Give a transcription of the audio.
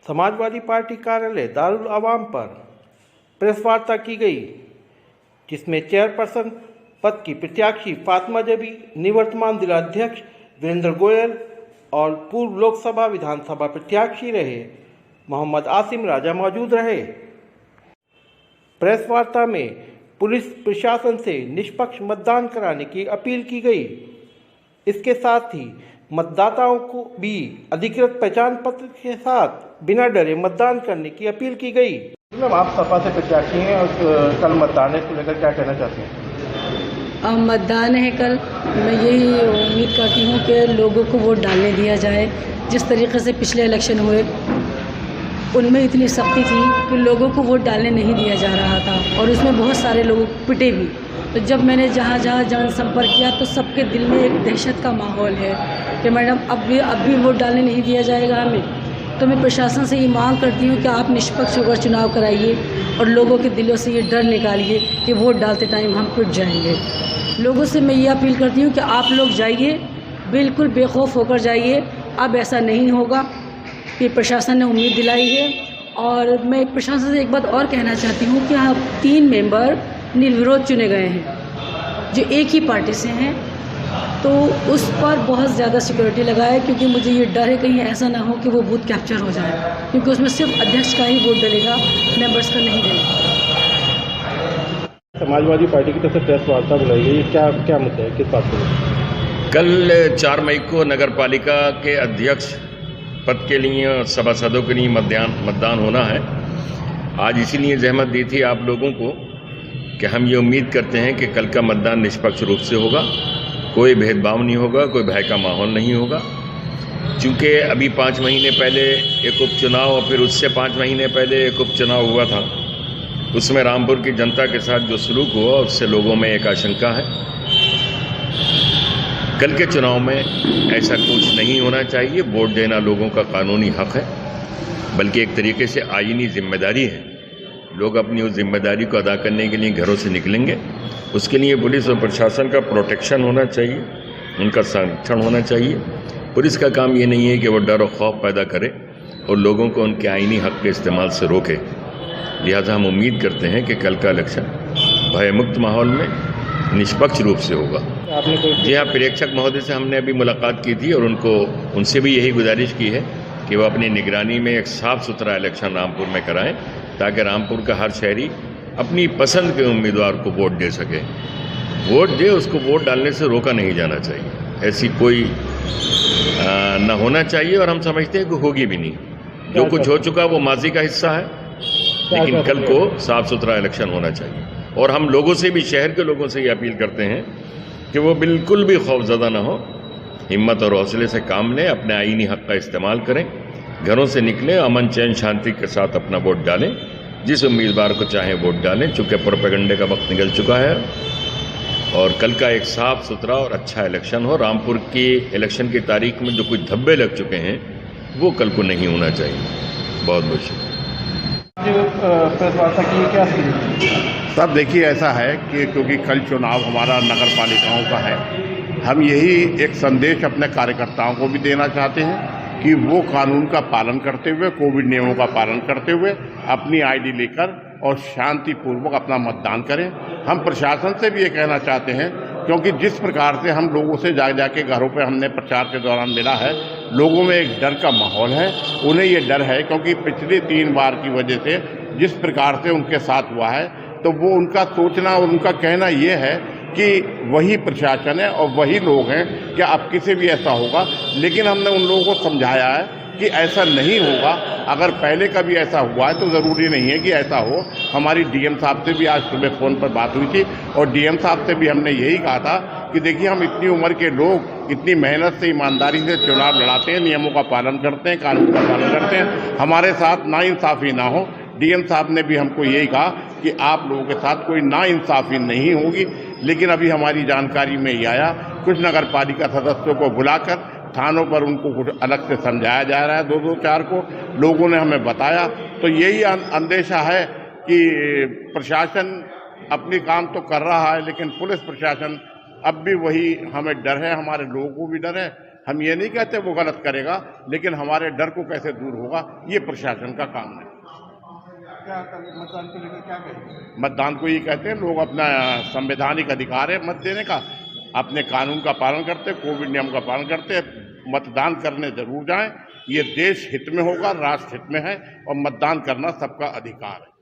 Samajwadi party कार्यालय दारुल अवाम पर press वार्ता की गई, जिसमें चेयरपर्सन पद की प्रत्याशी फातिमा जबी, निवर्तमान जिलाध्यक्ष वीरेंद्र गोयल और पूर्व लोकसभा विधानसभा प्रत्याशी रहे मोहम्मद आसिम राजा मौजूद रहे। प्रेस वार्ता में पुलिस प्रशासन से निष्पक्ष मतदान कराने की अपील की गई। इसके साथ ही मतदाताओं को भी अधिकृत पहचान पत्र के साथ बिना डरे मतदान करने की अपील की गई। आप सपा से प्रत्याशी हैं और कल मतदान है, इसको लेकर क्या कहना चाहते हैं? मतदान है कल। मैं यही उम्मीद करती हूँ कि लोगों को वोट डालने दिया जाए। जिस तरीके से पिछले इलेक्शन हुए उनमें इतनी सख्ती थी कि लोगों को वोट डालने नहीं दिया जा रहा था और उसमें बहुत सारे लोग पिटे भी। तो जब मैंने जहाँ जहाँ जनसंपर्क किया तो सबके दिल में एक दहशत का माहौल है कि मैडम अब भी वोट डालने नहीं दिया जाएगा हमें। तो मैं प्रशासन से ये मांग करती हूँ कि आप निष्पक्ष होकर चुनाव कराइए और लोगों के दिलों से ये डर निकालिए कि वोट डालते टाइम हम पिट जाएंगे। लोगों से मैं ये अपील करती हूँ कि आप लोग जाइए, बिल्कुल बेखौफ होकर जाइए। अब ऐसा नहीं होगा, ये प्रशासन ने उम्मीद दिलाई है। और मैं प्रशासन से एक बात और कहना चाहती हूँ कि आप 3 मेंबर निर्विरोध चुने गए हैं जो एक ही पार्टी से हैं, तो उस पर बहुत ज़्यादा सिक्योरिटी लगाए, क्योंकि मुझे ये डर है कहीं ऐसा ना हो कि वो बूथ कैप्चर हो जाए, क्योंकि उसमें सिर्फ अध्यक्ष का ही वोट डलेगा, मेंबर्स का नहीं डलेगा। समाजवादी पार्टी की तरफ से प्रेस वार्ता बुलाई गई, क्या मुद्दा है, किस बात पर? कल 4 मई को नगर पालिका के अध्यक्ष पद के लिए सभासदों के लिए मतदान होना है। आज इसीलिए जहमत दी थी आप लोगों को कि हम ये उम्मीद करते हैं कि कल का मतदान निष्पक्ष रूप से होगा, कोई भेदभाव नहीं होगा, कोई भय का माहौल नहीं होगा। चूँकि अभी 5 महीने पहले एक उपचुनाव और फिर उससे 5 महीने पहले एक उपचुनाव हुआ था, उसमें रामपुर की जनता के साथ जो सलूक हुआ उससे लोगों में एक आशंका है। कल के चुनाव में ऐसा कुछ नहीं होना चाहिए। वोट देना लोगों का कानूनी हक है, बल्कि एक तरीके से आईनी जिम्मेदारी है। लोग अपनी उस जिम्मेदारी को अदा करने के लिए घरों से निकलेंगे। उसके लिए पुलिस और प्रशासन का प्रोटेक्शन होना चाहिए, उनका संरक्षण होना चाहिए। पुलिस का काम ये नहीं है कि वो डर और खौफ पैदा करे और लोगों को उनके आईनी हक के इस्तेमाल से रोके। लिहाजा हम उम्मीद करते हैं कि कल का इलेक्शन भयमुक्त माहौल में निष्पक्ष रूप से होगा। जी हाँ, प्रेक्षक महोदय से हमने अभी मुलाकात की थी और उनसे भी यही गुजारिश की है कि वो अपनी निगरानी में एक साफ सुथरा इलेक्शन रामपुर में कराएं, ताकि रामपुर का हर शहरी अपनी पसंद के उम्मीदवार को वोट दे सके। वोट दे, उसको वोट डालने से रोका नहीं जाना चाहिए। ऐसी कोई ना होना चाहिए और हम समझते हैं कि होगी भी नहीं। जो कुछ हो चुका वो माजी का हिस्सा है, लेकिन कल को साफ सुथरा इलेक्शन होना चाहिए। और हम लोगों से भी, शहर के लोगों से ये अपील करते हैं कि वो बिल्कुल भी खौफजदा ना हो, हिम्मत और हौसले से काम लें, अपने आईनी हक का इस्तेमाल करें, घरों से निकलें, अमन चैन शांति के साथ अपना वोट डालें, जिस उम्मीदवार को चाहें वोट डालें। चूँकि प्रोपेगेंडे का वक्त निकल चुका है और कल का एक साफ सुथरा और अच्छा इलेक्शन हो। रामपुर की इलेक्शन की तारीख में जो कुछ धब्बे लग चुके हैं वो कल को नहीं होना चाहिए। बहुत बहुत शुक्रिया। प्रेस वार्ता की क्या? साहब देखिए, ऐसा है कि क्योंकि कल चुनाव हमारा नगर पालिकाओं का है, हम यही एक संदेश अपने कार्यकर्ताओं को भी देना चाहते हैं कि वो कानून का पालन करते हुए, कोविड नियमों का पालन करते हुए अपनी आईडी लेकर और शांतिपूर्वक अपना मतदान करें। हम प्रशासन से भी ये कहना चाहते हैं, क्योंकि जिस प्रकार से हम लोगों से जाके घरों पे हमने प्रचार के दौरान मिला है, लोगों में एक डर का माहौल है। उन्हें ये डर है क्योंकि पिछले 3 बार की वजह से जिस प्रकार से उनके साथ हुआ है, तो वो उनका सोचना और उनका कहना ये है कि वही प्रशासन है और वही लोग हैं, क्या अब किसी भी ऐसा होगा। लेकिन हमने उन लोगों को समझाया है कि ऐसा नहीं होगा। अगर पहले कभी ऐसा हुआ है तो ज़रूरी नहीं है कि ऐसा हो। हमारी डीएम साहब से भी आज सुबह फ़ोन पर बात हुई थी और डीएम साहब से भी हमने यही कहा था कि देखिए, हम इतनी उम्र के लोग इतनी मेहनत से, ईमानदारी से चुनाव लड़ाते हैं, नियमों का पालन करते हैं, कानून का पालन करते हैं, हमारे साथ नाइंसाफ़ी ना हो। डीएम साहब ने भी हमको यही कहा कि आप लोगों के साथ कोई नाइंसाफ़ी नहीं होगी। लेकिन अभी हमारी जानकारी में ये आया, कुछ नगर पालिका सदस्यों को बुलाकर थानों पर उनको कुछ अलग से समझाया जा रहा है, 2-4 को लोगों ने हमें बताया। तो यही अंदेशा है कि प्रशासन अपनी काम तो कर रहा है, लेकिन पुलिस प्रशासन अब भी वही, हमें डर है, हमारे लोगों को भी डर है, हम ये नहीं कहते वो गलत करेगा, लेकिन हमारे डर को कैसे दूर होगा ये प्रशासन का काम है। मतदान को लेकर क्या कहेंगे? मतदान को ये कहते हैं लोग अपना संवैधानिक अधिकार है मत देने का, अपने कानून का पालन करते, कोविड नियम का पालन करते, मतदान करने जरूर जाएं। ये देश हित में होगा, राष्ट्र हित में है और मतदान करना सबका अधिकार है।